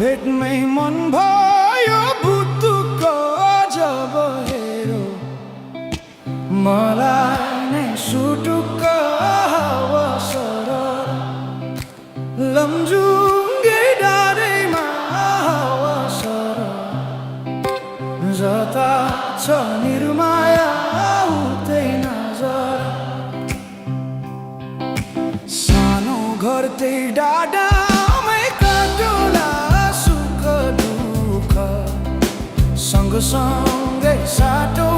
भेटमै मन भयो बुद्धुक जब हेरो मलाई नै सुटुक्क अवसर लमजुङ्गे डाँडैमा अवसर जता छ निर्माया उतै नजर सानो घर त्यही डाँडामै काटुला सुख दुःख सँगसँगै साटो